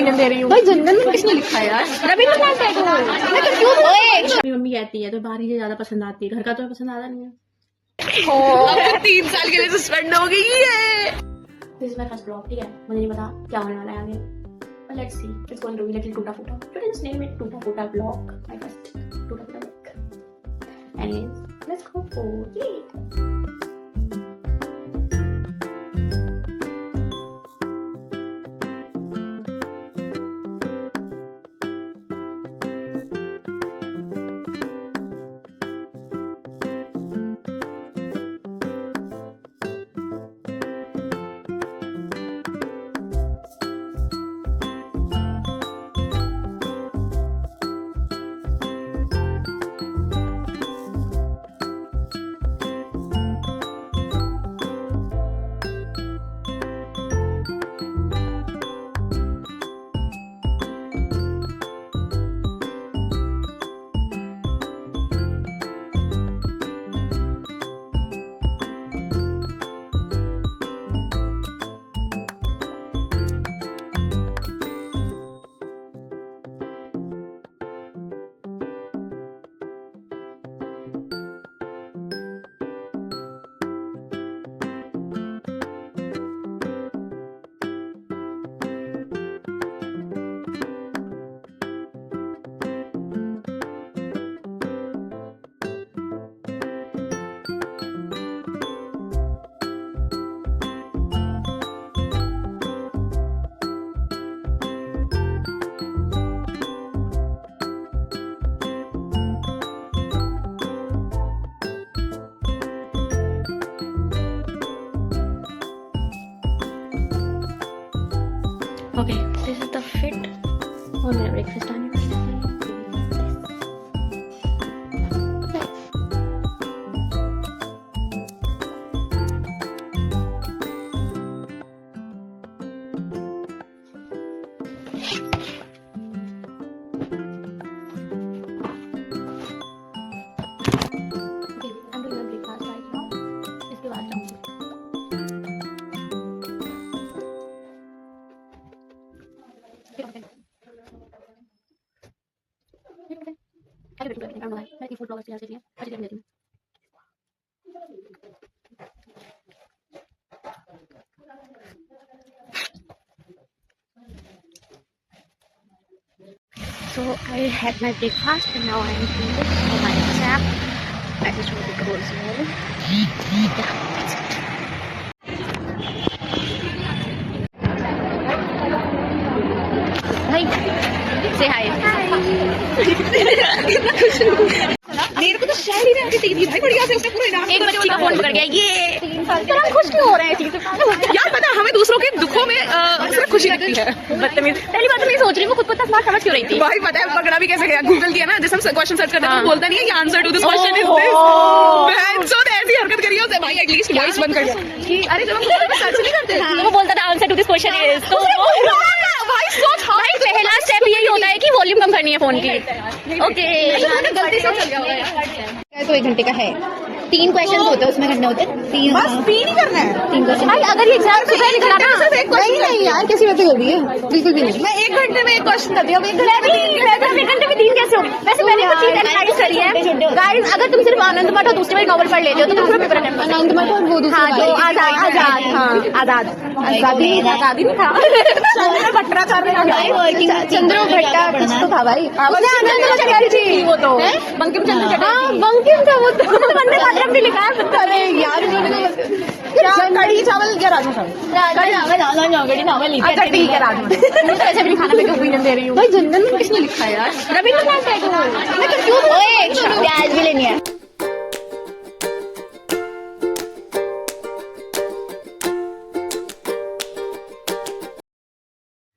Opinion दे रही हूँ। भाई जनगण में किसने लिखा है यार? रविंद्रनाथ टैगोर। मैं कंफ्यूज हूँ। मेरी मम्मी कहती है तो बाहर ही ज्यादा पसंद आती है, घर का तो पसंद आता नहीं है। अब 3 साल के लिए सस्पेंड हो गई है। This is my first blog, ठीक है? मुझे नहीं पता क्या होने वाला है आगे, but let's see. It's going to be little टूटा फूटा. Should I just name it टूटा फूटा vlog? My first टूटा फूटा vlog. Anyways, let's go for it. Okay, this is the fit. और मेरा ब्रेकफास्ट आने वाला है। Okay, I'm doing my breakfast right now. इसके बाद जाऊँगी। मैं फूड ब्लॉगर से लिया So I had my breakfast and now I am doing this for my exam. I just want to go as well. Yeah, that's it. Hi. Say hi. मेरे को तो शायद ही नहीं आती भाई, बढ़िया से उसने पूरा इनाम एक बच्ची का फोन पकड़ गया ये। 3 साल के खुश क्यों हो रहे हैं चीज़ यार पता है, हमें दूसरों के दुखों में सिर्फ खुशी लगती है। बदतमीज। पहली बात तो मैं सोच रही हूँ खुद को स्मार्ट समझ क्यों रही थी। भाई पता है पकड़ा भी कैसे गया, गूगल किया ना, जैसे हम क्वेश्चन सर्च करते हैं तो बोलता नहीं है कि answer to this question is this. तो ऐसी हरकत करी है उसने भाई, एटलीस्ट वॉइस बंद कर दिया कि अरे जब हम गूगल पे सर्च नहीं करते वो बोलता था answer to this question is, तो भाई सोच भाई पहला स्टेप यही होता है कि वॉल्यूम कम करनी है फोन की। ओके, गलती से चल गया। तो 1 घंटे का है, 3 क्वेश्चन होते हैं उसमें करने होते हैं, 3 बस 3 ही करना है। 3 क्वेश्चन। भाई अगर ये एग्जाम सुबह निकला ना, सिर्फ एक क्वेश्चन नहीं यार, कैसी बातें कर रही है, बिल्कुल भी नहीं। मैं 1 घंटे में 1 क्वेश्चन करती हूँ। 1 घंटे में 3 कैसे हो? वैसे मैंने तो चीज एनालाइज करी है गाइस। अगर तुम सिर्फ आनंद मठ और दूसरे में नॉवल पढ़ लेते हो तो तुम पूरा पेपर अटेम्प्ट कर आनंद मठ और वो दूसरा हाँ, जो आजाद आजादी नहीं था। चंद्र भट्टा कुछ तो था भाई, आनंद चटर्जी वो तो बंकिम चंद्र चटर्जी। बंकिम था वो तो वंदे मातरम भी लिखा है। अरे यार कढ़ी चावल या राजमा चावल? अच्छा ठीक है, राजमा। मुझे तो ऐसे भी नहीं खाना, मैं ओपिनियन दे रही हूँ। भाई जनगण में किसने लिखा है यार? रविंद्रनाथ टैगोर। मैं कंफ्यूज हूँ। प्याज भी लेनी है।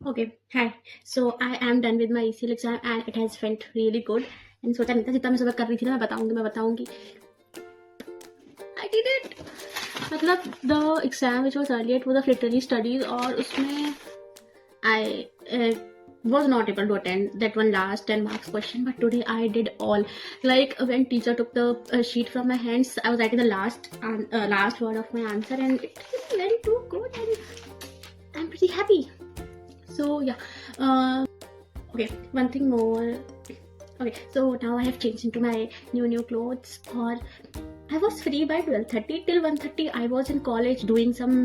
Okay, hi. So I am done with my ECL exam and it has felt really good. And सोचा नहीं था जितना मैं सुबह कर रही थी ना, मैं बताऊंगी। I did it. मतलब the exam which was earlier it was of literally studies और उसमें I was not able to attend that one last 10 marks question, but today I did all. Like when teacher took the sheet from my hands, I was writing the last word of my answer and it went very too good and I'm pretty happy. So yeah, okay, one thing more. Okay, so now I have changed into my new clothes, or I was free by 12:30 till 1:30. I was in college doing some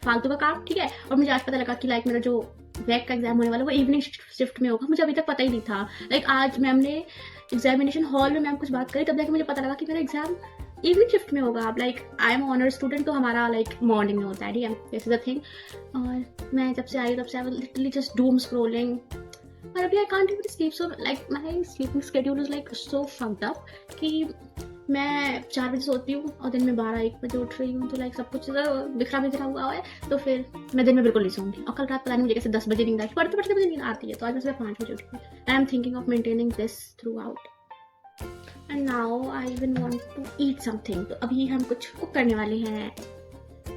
फालतू का काम, ठीक है। और मुझे आज पता लगा कि लाइक मेरा जो बैक का एग्जाम होने वाला वो इवनिंग शिफ्ट में होगा। मुझे अभी तक पता ही नहीं था। लाइक आज मैम ने एग्जामिनेशन हॉल में मैम कुछ बात करी, तब जाके मुझे पता लगा कि मेरा एग्जाम इवनिंग शिफ्ट में होगा। अब like I am honour student, तो हमारा लाइक मॉर्निंग में होता है, ठीक है। This is the thing. और मैं जब से आई तब से I was literally just doom scrolling, और अभी I can't even sleep. So like my sleeping schedule is like so fucked up कि मैं 4 बजे सोती हूँ और दिन में 12-1 बजे उठ रही हूँ। तो लाइक सब कुछ बिखरा हुआ है। तो फिर मैं दिन में बिल्कुल नहीं सोऊंगी। और कल रात पता नहीं मुझे कैसे 10 बजे नींद आई, पढ़ते पढ़ते मुझे नींद आती है। तो आज मैं सुबह 5 बजे उठी। I am thinking of maintaining this throughout, and now I even want to eat something. तो अभी हम कुछ कुक करने वाले हैं।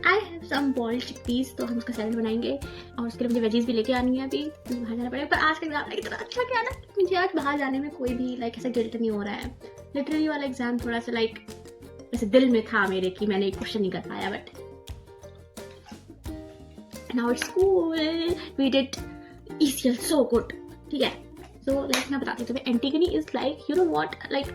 I have some boiled chickpeas, तो हम उसका सैलेड बनाएंगे। और उसके लिए मुझे वेजीज भी लेके आनी है। अभी मुझे बाहर जाना पड़ेगा। पर आज का एग्जाम इतना अच्छा क्या ना, मुझे आज बाहर जाने में कोई भी लाइक ऐसा गिल्ट नहीं हो रहा है। लिटरली वाला एग्जाम थोड़ा सा लाइक ऐसे दिल में था मेरे कि मैंने एक क्वेश्चन नहीं कर पाया, but now it's cool, we did ECL so good, ठीक है। सो लाइक मैं बताती हूँ तुम्हें, Antigone is like you know what, like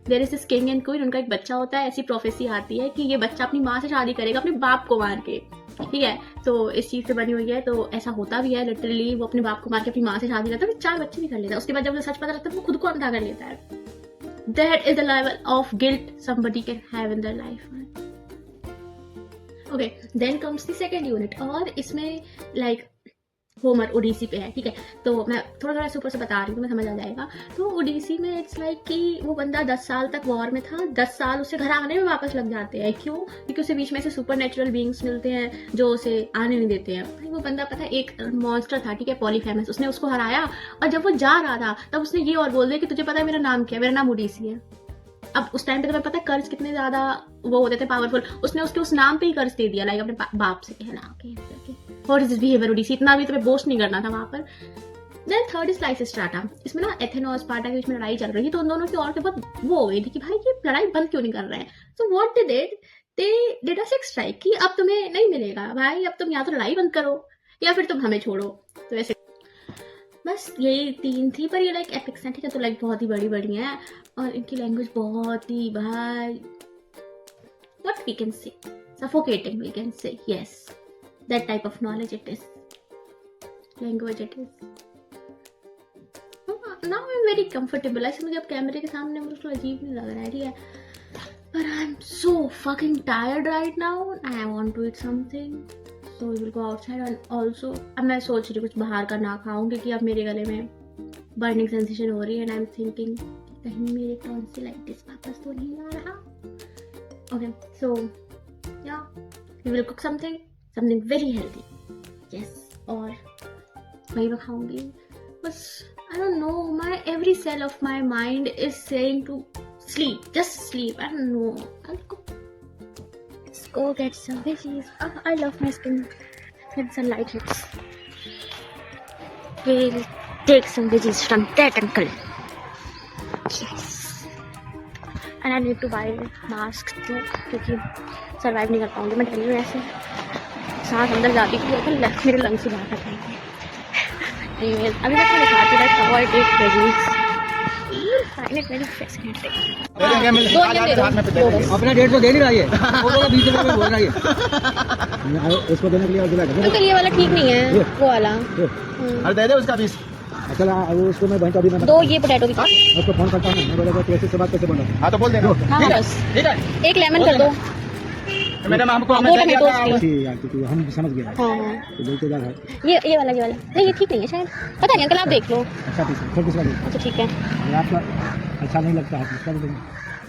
there is this king and queen, उनका एक बच्चा होता है। ऐसी प्रोफेसी आती है कि ये बच्चा अपनी माँ से शादी करेगा अपने बाप को मार के, ठीक है। तो इस चीज से बनी हुई है। तो ऐसा होता भी है लिटरली, वो अपने बाप को मार के अपनी माँ से शादी करता है, फिर 4 बच्चे भी कर लेता है। उसके बाद जब उसे सच पता लगता है वो खुद को अंधा कर लेता है। That is the level of guilt somebody can have in their life. Okay, then comes the second unit, और इसमें like होमर ओडिसी पे है, ठीक है। तो मैं थोड़ा ऐसे ऊपर से बता रही हूँ, मैं समझ आ जाएगा। तो ओडिसी में इट्स लाइक कि वो बंदा 10 साल तक वॉर में था, 10 साल उसे घर आने में वापस लग जाते हैं। क्यों? क्योंकि उसे बीच में से सुपर नेचुरल बीइंग्स मिलते हैं जो उसे आने नहीं देते हैं। भाई वो बंदा पता है एक मॉन्स्टर था, ठीक है, पॉलीफेमस। उसने उसको हराया, और जब वो जा रहा था तब उसने ये और बोल दिया कि तुझे पता है मेरा नाम क्या है, मेरा नाम ओडिसी है। अब उस टाइम पे तुम्हें पता है कर्ज कितने ज्यादा वो होते थे, पावरफुल। उसने उसके उस नाम पे ही कर्ज दे दिया, लाइक अपने बाप से कहना और दिस बिहेवियर ओडिसी। इतना भी तुम्हें बोस्ट नहीं करना था वहां पर। Then third is lies strata. इसमें ना एथेना और स्पार्टा के बीच में लड़ाई चल रही थी। तो उन दोनों की और के बहुत वो हो गई थी कि भाई ये लड़ाई बंद क्यों नहीं कर रहे हैं। So what they did a six strike कि अब तुम्हें नहीं मिलेगा भाई, अब तुम या तो लड़ाई बंद करो या फिर तुम हमें छोड़ो। तो ऐसे बस यही 3 थी, पर ये लाइक एपिक्स हैं, ठीक है। तो लाइक बहुत ही बड़ी हैं, और इनकी लैंग्वेज बहुत ही भाई what we can say suffocating, we can say, yes, that type of knowledge it is, language it is. Now I'm very comfortable. ऐसे मुझे अब कैमरे के सामने मुझे अजीब नहीं लग रहा है, ठीक है। But I'm so fucking tired right now. I want to eat something. So we will go outside. And also अब मैं सोच रही हूँ कुछ बाहर का ना खाऊं, क्योंकि अब मेरे गले में burning sensation हो रही है, and I'm thinking कहीं मेरे tonsillitis वापस तो नहीं आ रहा। Okay, so yeah, we will cook something very healthy. Yes, और वही मैं खाऊंगी। बस I don't know, my every cell of my mind is saying to sleep, just sleep. I don't know. I'll go. Let's go get some veggies. Oh, I love my skin when sunlight hits. We'll take some veggies from that uncle. Yes. And I need to buy mask too, क्योंकि survive नहीं कर पाऊंगी मैं ठंडी में। ऐसे सांस अंदर जाती थी तो मेरे लंग्स से बाहर आते थे। अभी तक मैं दिखाती हूँ how I take veggies. I find it very fascinating. दो बस। अपना 150 दे नहीं रहा है, वो लोग 20 रुपए में बोल रहा है। उसको देने के लिए और दिला दे। तो ये वाला ठीक नहीं है, वो वाला। अरे दे दे उसका 20। चल वो उसको मैं बैंक अभी मैं 2 ये पोटैटो भी उसको फोन करता हूँ, मैं बोलेगा कैसे से बात कैसे बोल रहा। हां तो बोल देना। हाँ बस ठीक है, एक लेमन कर दो। मैडम हमको वो टमेटो ठीक यार, क्योंकि हम समझ गए। हाँ तो बोलते जा ये वाला नहीं, ये ठीक नहीं है शायद, पता नहीं अंकल आप देख लो। अच्छा पीस है, छोटा सा। अच्छा ठीक है, अगर आपका अच्छा नहीं लगता है उसका भी देंगे,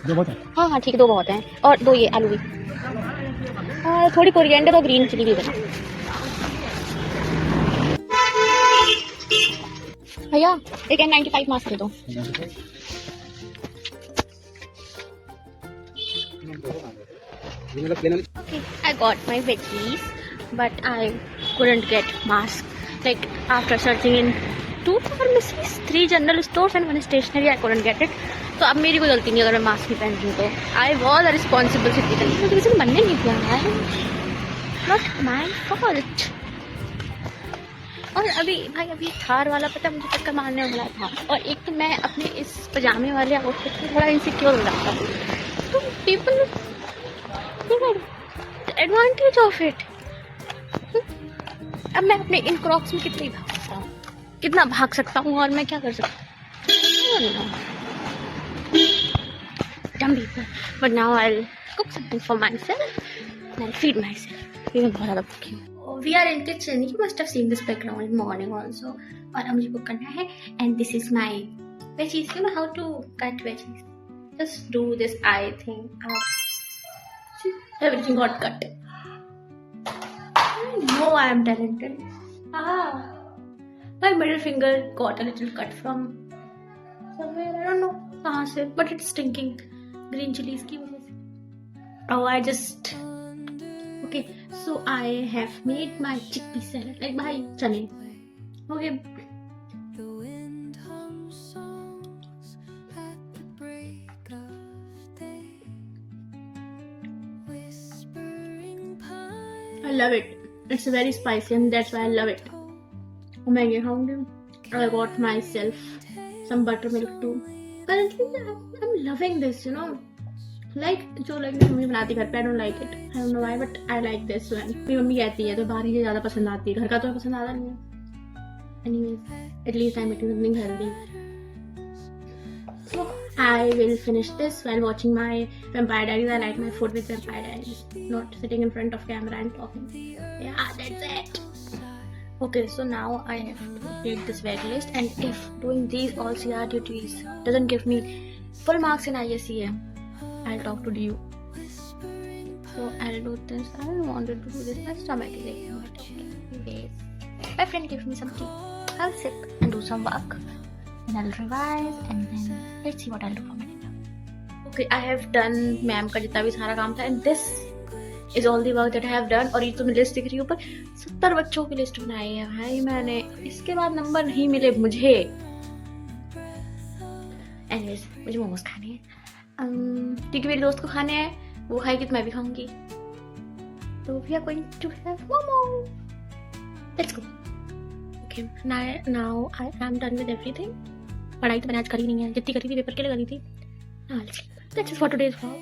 2 बहुत है। हाँ ठीक है, 2 बहुत हैं, और 2 ये आलू भी, और थोड़ी कोरिएंडर और ग्रीन चिली भी देना भैया। एक N95 मास्क दे दो। Okay, I got my veggies, but I couldn't get mask. Like after searching in 2 pharmacies, 3 general stores and 1 stationery, I couldn't get it. तो अब मेरी कोई गलती नहीं अगर मैं मास्क नहीं पहन रही हूँ तो। I was a responsible citizen. मुझे किसी ने बनने नहीं दिया है, not my fault. और अभी भाई अभी थार वाला पता मुझे चक्कर मारने वाला था, और एक तो मैं अपने इस पजामे वाले आउटफिट में थोड़ा इनसिक्योर हो जाता हूँ, तो पीपल एडवांटेज ऑफ इट। अब मैं अपने इन क्रॉक्स में कितना भाग सकता हूँ और मैं क्या कर सकता हूँ। Dumb people. But now I'll cook something for myself and I'll feed myself. मैं बहुत ज़्यादा भूखी हूँ। We are in kitchen. You must have seen this background in morning also. और अब मुझे कुक करना है and this is my veggies. You know how to cut veggies. Just do this eye thing. See, everything got cut. I know I am talented. My middle finger got a little cut from somewhere. I don't know कहाँ से, but it's stinking. Green chilies की वजह से। Oh, I just okay. So I have made my chickpea salad. Like भाई चने। Okay. I love it. It's very spicy and that's why I love it. मैं ये खाऊंगी। I got myself some buttermilk too. Currently, I'm loving this, you know. Like जो like mummy बनाती घर पे, I don't like it. I don't know why, but I like this one. मेरी mummy कहती है तो बाहर की ज़्यादा पसंद आती है, घर का तो पसंद आता नहीं है। Anyways, at least I'm eating something healthy. So I will finish this while watching my Vampire Diaries. I like my food with Vampire Diaries, not sitting in front of camera and talking. Yeah, that's it. Okay, so now I have to complete this wait list, and if doing these all CR duties doesn't give me full marks in ISEM, I'll talk to you. So I'll do this. I don't want to do this. My stomach is aching. Okay. My friend gave me some tea. I'll sip and do some work. Then I'll revise and then let's see what I'll do for my dinner. Okay, I have done ma'am का जितना भी सारा काम था, and this is all the work that I have done. और ये तो मैं लिस्ट दिख रही हूँ, पर 70 बच्चों की लिस्ट बनाई है भाई मैंने, इसके बाद नंबर नहीं मिले मुझे। Anyways, मुझे मोमोज खाने हैं, क्योंकि मेरे दोस्त को खाने हैं, वो खाएगी तो मैं भी खाऊंगी, तो we are going to have momo. Let's go. Okay, now I am done with everything. पढ़ाई तो मैंने आज करी नहीं है, जितनी करी थी पेपर के लिए करी थी। Now I'll sleep. That's it for today's vlog.